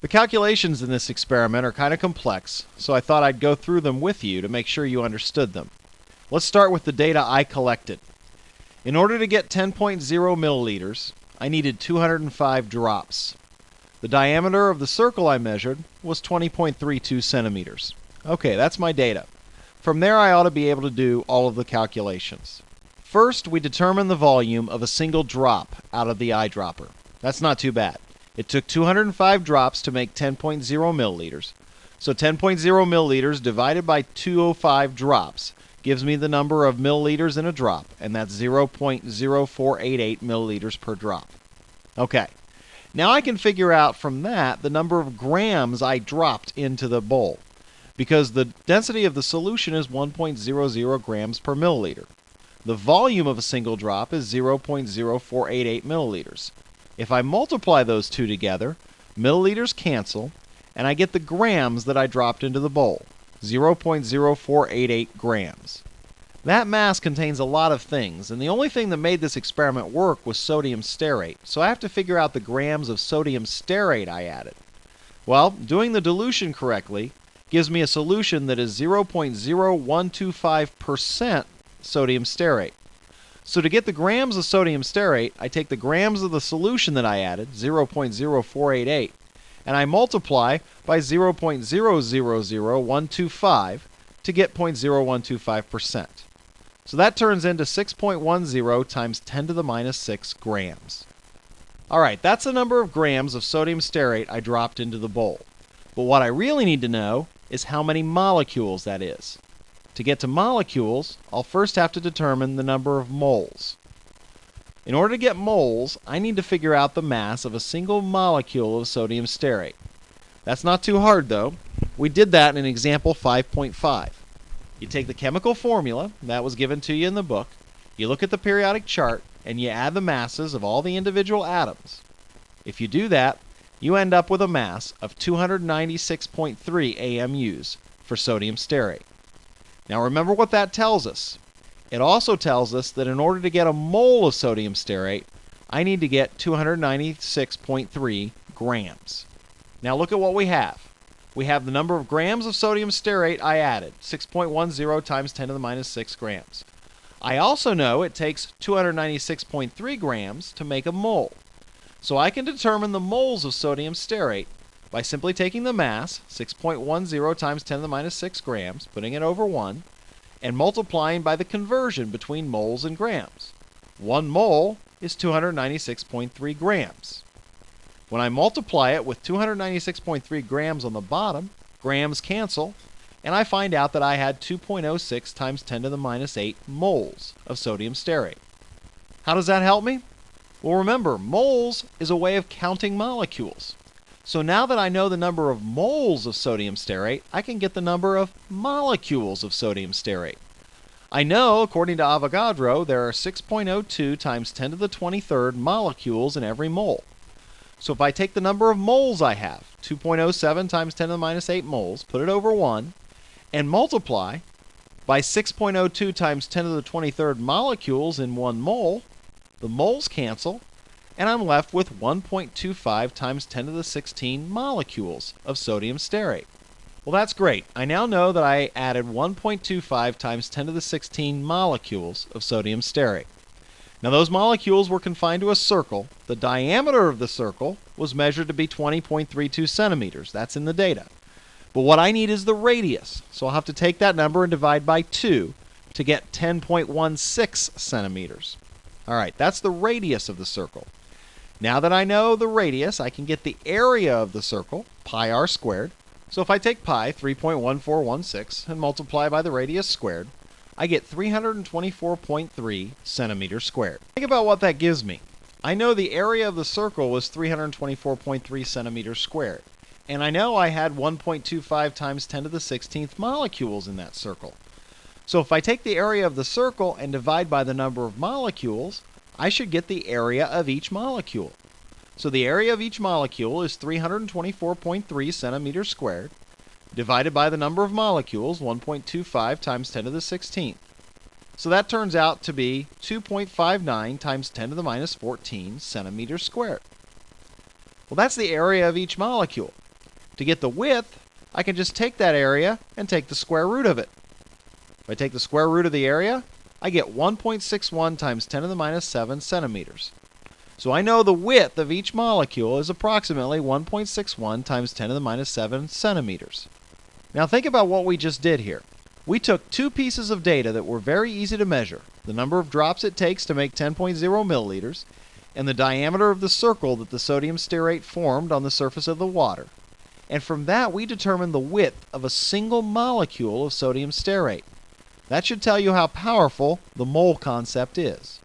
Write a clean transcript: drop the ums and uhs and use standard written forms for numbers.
The calculations in this experiment are kind of complex, so I thought I'd go through them with you to make sure you understood them. Let's start with the data I collected. In order to get 10.0 milliliters, I needed 205 drops. The diameter of the circle I measured was 20.32 centimeters. Okay, that's my data. From there I ought to be able to do all of the calculations. First, we determine the volume of a single drop out of the eyedropper. That's not too bad. It took 205 drops to make 10.0 milliliters. So 10.0 milliliters divided by 205 drops gives me the number of milliliters in a drop, and that's 0.0488 milliliters per drop. Okay, now I can figure out from that the number of grams I dropped into the bowl, because the density of the solution is 1.00 grams per milliliter. The volume of a single drop is 0.0488 milliliters. If I multiply those two together, milliliters cancel, and I get the grams that I dropped into the bowl, 0.0488 grams. That mass contains a lot of things, and the only thing that made this experiment work was sodium stearate, so I have to figure out the grams of sodium stearate I added. Well, doing the dilution correctly gives me a solution that is 0.0125% sodium stearate. So to get the grams of sodium stearate, I take the grams of the solution that I added, 0.0488, and I multiply by 0.000125 to get 0.0125%. So that turns into 6.10 times 10 to the minus 6 grams. Alright, that's the number of grams of sodium stearate I dropped into the bowl. But what I really need to know is how many molecules that is. To get to molecules, I'll first have to determine the number of moles. In order to get moles, I need to figure out the mass of a single molecule of sodium stearate. That's not too hard, though. We did that in example 5.5. You take the chemical formula that was given to you in the book, you look at the periodic chart, and you add the masses of all the individual atoms. If you do that, you end up with a mass of 296.3 AMUs for sodium stearate. Now remember what that tells us. It also tells us that in order to get a mole of sodium stearate, I need to get 296.3 grams. Now look at what we have. We have the number of grams of sodium stearate I added, 6.10 times 10 to the minus 6 grams. I also know it takes 296.3 grams to make a mole. So I can determine the moles of sodium stearate by simply taking the mass, 6.10 times 10 to the minus 6 grams, putting it over 1, and multiplying by the conversion between moles and grams. 1 mole is 296.3 grams. When I multiply it with 296.3 grams on the bottom, grams cancel, and I find out that I had 2.06 times 10 to the minus 8 moles of sodium stearate. How does that help me? Well, remember, moles is a way of counting molecules. So now that I know the number of moles of sodium stearate, I can get the number of molecules of sodium stearate. I know, according to Avogadro, there are 6.02 times 10 to the 23rd molecules in every mole. So if I take the number of moles I have, 2.07 times 10 to the minus 8 moles, put it over 1, and multiply by 6.02 times 10 to the 23rd molecules in 1 mole, the moles cancel, and I'm left with 1.25 times 10 to the 16 molecules of sodium stearate. Well, that's great. I now know that I added 1.25 times 10 to the 16 molecules of sodium stearate. Now those molecules were confined to a circle. The diameter of the circle was measured to be 20.32 centimeters. That's in the data. But what I need is the radius. So I'll have to take that number and divide by 2 to get 10.16 centimeters. All right, that's the radius of the circle. Now that I know the radius, I can get the area of the circle, pi r squared. So if I take pi, 3.1416, and multiply by the radius squared, I get 324.3 centimeters squared. Think about what that gives me. I know the area of the circle was 324.3 centimeters squared. And I know I had 1.25 times 10 to the 16th molecules in that circle. So if I take the area of the circle and divide by the number of molecules, I should get the area of each molecule. So the area of each molecule is 324.3 centimeters squared, divided by the number of molecules, 1.25 times 10 to the 16th. So that turns out to be 2.59 times 10 to the minus 14 centimeters squared. Well, that's the area of each molecule. To get the width, I can just take that area and take the square root of it. If I take the square root of the area, I get 1.61 times 10 to the minus 7 centimeters. So I know the width of each molecule is approximately 1.61 times 10 to the minus 7 centimeters. Now think about what we just did here. We took two pieces of data that were very easy to measure, the number of drops it takes to make 10.0 milliliters, and the diameter of the circle that the sodium stearate formed on the surface of the water. And from that we determined the width of a single molecule of sodium stearate. That should tell you how powerful the mole concept is.